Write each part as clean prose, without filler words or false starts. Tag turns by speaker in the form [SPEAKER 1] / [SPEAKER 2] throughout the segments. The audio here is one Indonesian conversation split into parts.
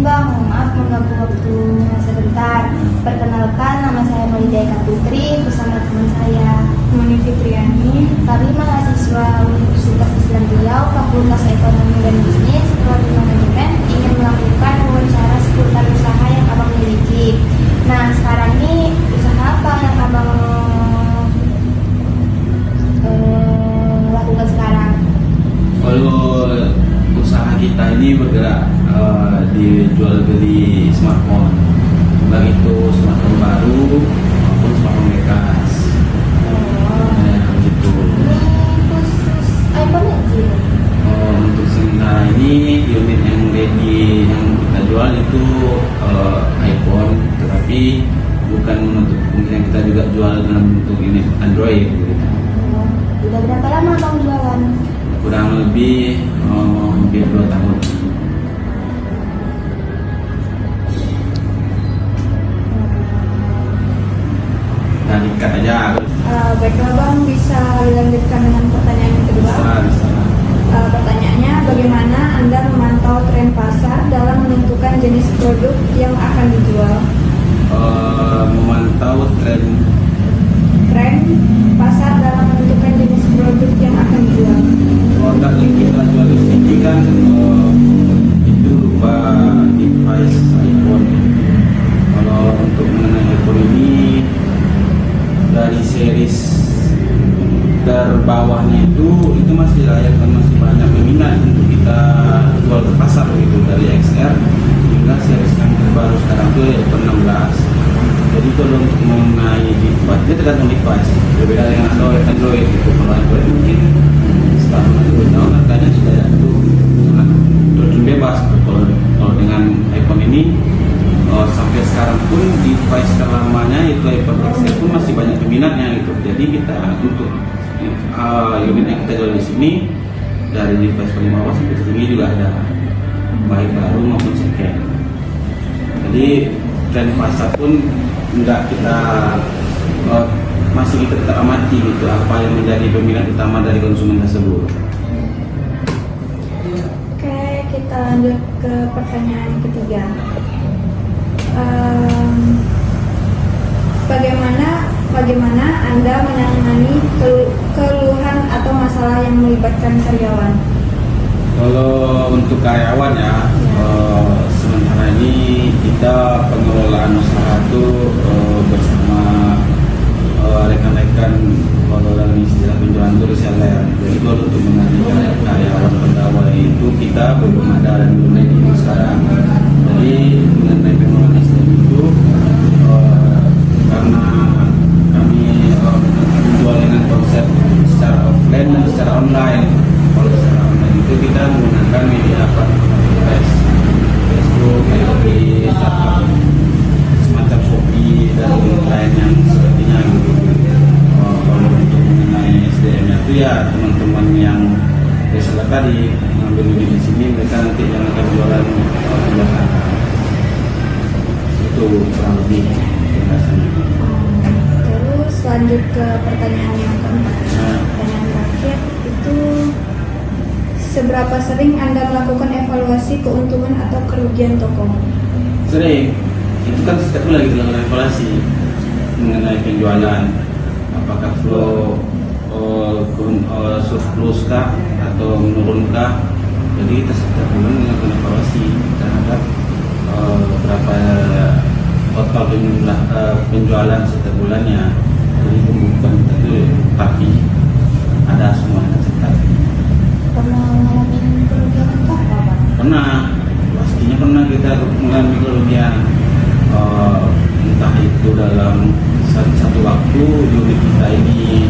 [SPEAKER 1] Bang, maaf mengganggu waktunya sebentar. Perkenalkan, nama saya Maulida Eka Putri bersama teman saya
[SPEAKER 2] Moni Fitriani.
[SPEAKER 1] Kami mahasiswa Universitas Islam Riau, Fakultas Ekonomi dan Bisnis, Prodi Manajemen, ingin melakukan wawancara seputar usaha yang Abang miliki. Nah, sekarang ini usaha apa yang Abang lakukan sekarang?
[SPEAKER 3] Kalau usaha kita ini bergerak di jual beli smartphone, baik itu smartphone baru maupun smartphone bekas. Gitu.
[SPEAKER 1] Ini khusus iPhone aja?
[SPEAKER 3] Untuk sementara ini unit yang ready yang kita jual itu iPhone, tetapi bukan untuk kemungkinan kita juga jual dalam bentuk unit Android. Gitu.
[SPEAKER 1] Udah berapa lama Bang jualan?
[SPEAKER 3] Kurang lebih hampir 2 tahun. Dan ikat aja.
[SPEAKER 2] Baiklah Bang, bisa dilanjutkan dengan pertanyaan yang kedua.
[SPEAKER 3] Bisa.
[SPEAKER 2] Pertanyaannya, bagaimana Anda memantau tren pasar dalam menentukan jenis produk yang akan dijual?
[SPEAKER 3] Memantau tren
[SPEAKER 2] Pasar dalam menentukan jenis produk yang akan dijual.
[SPEAKER 3] produk yang kita jual di sini kan itu berupa device iPhone. Kalau untuk mengenai iPhone ini dari series terbawahnya itu masih layak dan masih banyak peminat untuk kita jual ke pasar gitu, dari XR hingga series yang terbaru sekarang itu iPhone 16. Jadi kalau untuk mengenai device, dia tergantung device, berbeda dengan Android gitu. Kalau Android mungkin sekarang Android tahun harganya sudah itu sangat terjun bebas. Kalau dengan iPhone ini sampai sekarang pun device terlamanya itu iPhone XR pun masih banyak peminatnya gitu. Jadi kita untuk unit yang kita jual di sini dari device paling bawah sampai tertinggi juga ada, baik baru maupun second. Jadi tren pasar pun enggak kita masih kita tetap amati gitu apa yang menjadi peminat utama dari konsumen tersebut.
[SPEAKER 2] Oke, kita lanjut ke pertanyaan ketiga. Bagaimana Anda menangani keluhan atau masalah yang melibatkan karyawan?
[SPEAKER 3] Kalau untuk karyawan ya, sementara ini kita pengelolaan usaha itu bersama rekan-rekan, kalau dalam istilah penjualan itu reseller. Jadi kalau untuk mengenai karyawan pegawai itu kita belum ada dan belum ready sekarang. Jadi mengenai pengelolaan SDM itu karena kami menjual dengan konsep secara offline dan secara online. Kalau secara online itu kita menggunakan media Facebook, Instagram, semacam Shopee dan lain yang sepertinya gitu. Kalau untuk mengenai SDM-nya itu ya teman-teman yang reseller tadi mengambil unit di sini, mereka nanti yang akan jualan belakangan. Itu kurang lebih penjelasannya.
[SPEAKER 2] Terus lanjut ke pertanyaan yang keempat. Pertanyaan terakhir itu, seberapa sering Anda melakukan evaluasi keuntungan atau kerugian toko?
[SPEAKER 3] Sering, itu kan setiap bulan kita lakukan evaluasi mengenai penjualan, apakah flow surplus kah atau menurun kah. Jadi kita setiap bulan melakukan evaluasi terhadap berapa total penjualan setiap bulannya. Jadi pembukuan kita itu tapi ada semua yang tercatat.
[SPEAKER 1] Pernah ngalamin kerugian apa Bang?
[SPEAKER 3] Pernah, pastinya pernah kita mengalami kerugian, entah itu dalam satu waktu unit kita ini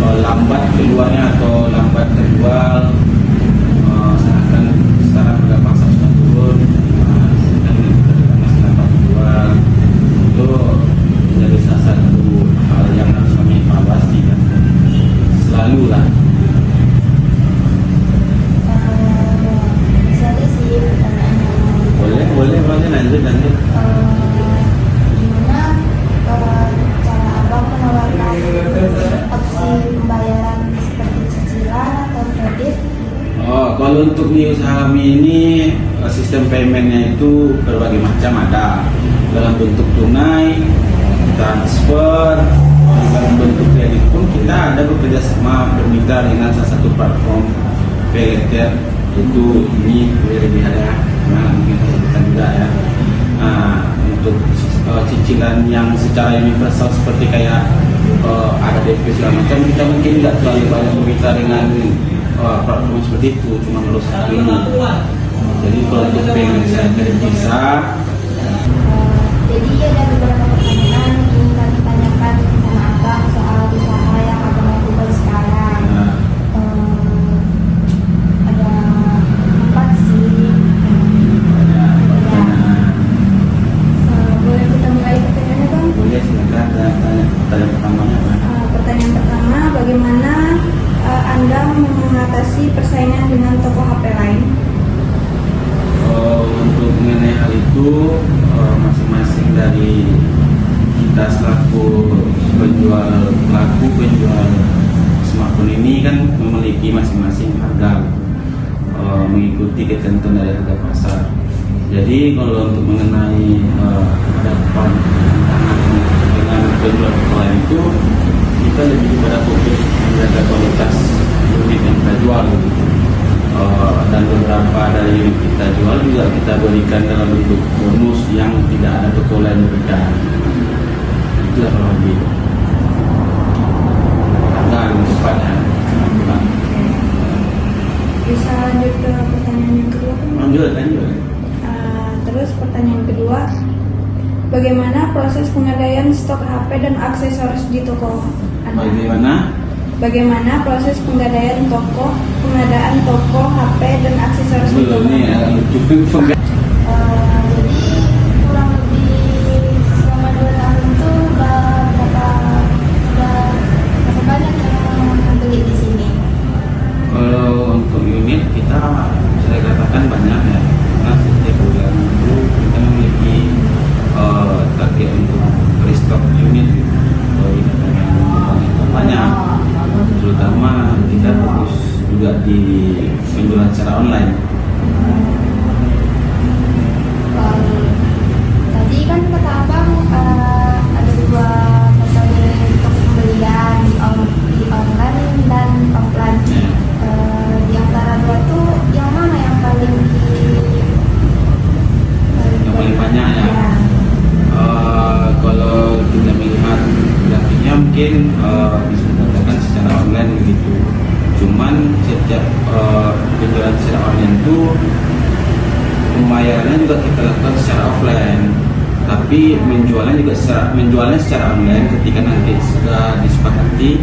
[SPEAKER 3] lambat keluarnya atau lambat terjual, seakan sekarang harga pasar sudah turun, dan kita masih lambat terjual. Itu menjadi salah satu hal yang harus kami evaluasi kan, selalu lah.
[SPEAKER 1] Misalnya sih pertanyaan yang
[SPEAKER 3] Boleh lanjut.
[SPEAKER 1] gimana cara Abang menawarkan opsi pembayaran seperti cicilan atau kredit?
[SPEAKER 3] Kalau untuk di usaha kami ini sistem paymentnya itu berbagai macam, ada dalam bentuk tunai, transfer, dalam bentuk kredit pun kita ada bekerja sama bermitra dengan salah satu platform pay later, itu ini lebih ada, nah mungkin kita juga ya. Nah, untuk cicilan yang secara universal seperti kayak ada DP segala macam, kita mungkin nggak terlalu banyak bermitra dengan platform seperti itu, cuma perlu satu ini. Jadi kalau untuk payment saya tidak bisa.
[SPEAKER 1] Jadi ada beberapa pertanyaan yang ingin kami tanyakan sama Abang soal usaha yang Abang lakukan sekarang.
[SPEAKER 3] Nah,
[SPEAKER 1] Ada 4 sih.
[SPEAKER 2] Boleh kita mulai pertanyaannya Bang?
[SPEAKER 3] boleh silakan tanya pertamanya Pak.
[SPEAKER 2] Pertanyaan pertama, bagaimana Anda mengatasi persaingan dengan toko HP lain?
[SPEAKER 3] Untuk mengenai hal itu, masing-masing dari kita selaku penjual smartphone ini kan memiliki masing-masing harga, mengikuti ketentuan dari harga pasar. Jadi kalau untuk mengenai ada tantangan dengan penjual lain itu, kita lebih pada fokus menjaga kualitas unit yang kita jual gitu. Dan beberapa dari unit kita jual juga kita berikan dalam bentuk bonus yang tidak ada toko lain berikan. Itulah kalau lebih harga lebih tepatnya.
[SPEAKER 2] Bisa lanjut ke pertanyaan yang kedua Bang?
[SPEAKER 3] Lanjut.
[SPEAKER 2] Terus pertanyaan kedua, bagaimana proses pengadaan stok HP dan aksesoris di toko Anda? Bagaimana proses pengadaan toko HP dan aksesoris di toko
[SPEAKER 3] Belum
[SPEAKER 2] Anda?
[SPEAKER 3] nih, cukup
[SPEAKER 1] Jadi kurang lebih selama 2 tahun itu udah berapa banyak yang beli di sini.
[SPEAKER 3] Kalau untuk unit kita saya katakan banyak ya, karena setiap bulan itu kita memiliki target untuk restock unit gitu. Kalau kita pengen banyak, terutama kita fokus juga di penjualan secara online.
[SPEAKER 1] Tadi kan kata Abang ada 2 metode untuk pembelian di online dan offline. Di antara 2 tuh yang mana yang paling
[SPEAKER 3] Banyak ya. Kalau kita melihat grafiknya mungkin bisa dikatakan secara online begitu. Cuman setiap penjualan secara online itu pembayarannya juga kita lakukan secara offline. Tapi menjualnya secara online ketika nanti sudah disepakati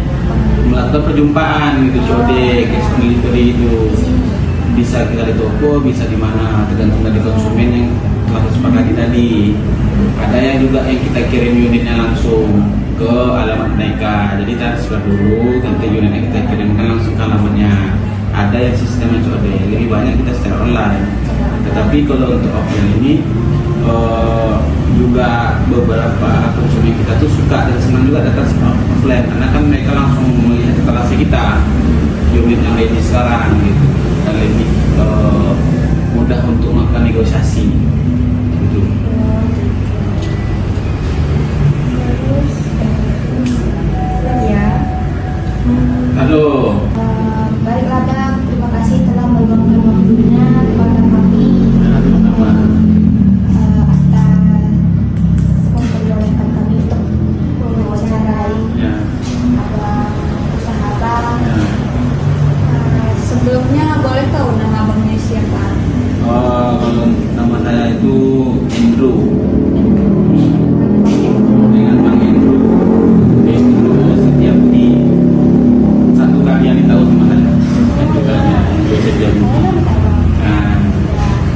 [SPEAKER 3] melakukan perjumpaan gitu, COD, cash on delivery itu bisa kita di toko, bisa di mana tergantung dari konsumen yang telah disepakati tadi. Ada yang juga yang kita kirim unitnya langsung ke alamat mereka, jadi transfer dulu, nanti unitnya kita kirimkan langsung ke alamatnya. Ada yang sistemnya COD, lebih banyak kita secara online. Tetapi kalau untuk offline ini juga beberapa konsumen kita tuh suka dan senang juga datang offline, karena kan mereka langsung melihat etalase kita, unit yang ready sekarang gitu, dan lebih mudah untuk melakukan negosiasi gitu.
[SPEAKER 1] terus ya.
[SPEAKER 3] Halo.
[SPEAKER 1] Baiklah Bang, terima kasih telah meluangkan waktunya kepada kami atas memperbolehkan kami untuk mewawancarai usaha Abang.
[SPEAKER 2] Sebelumnya boleh tahu nama abangnya siapa?
[SPEAKER 3] Kalau nama saya itu Indro, dengan Bang Indro Setiabdi. Satu kali yang tahu sama saya, dan juga Indro Setiabdi.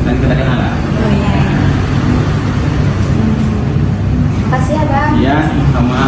[SPEAKER 3] Dan kita kenal lah.
[SPEAKER 1] Makasih ya Bang.
[SPEAKER 3] Ya, sama.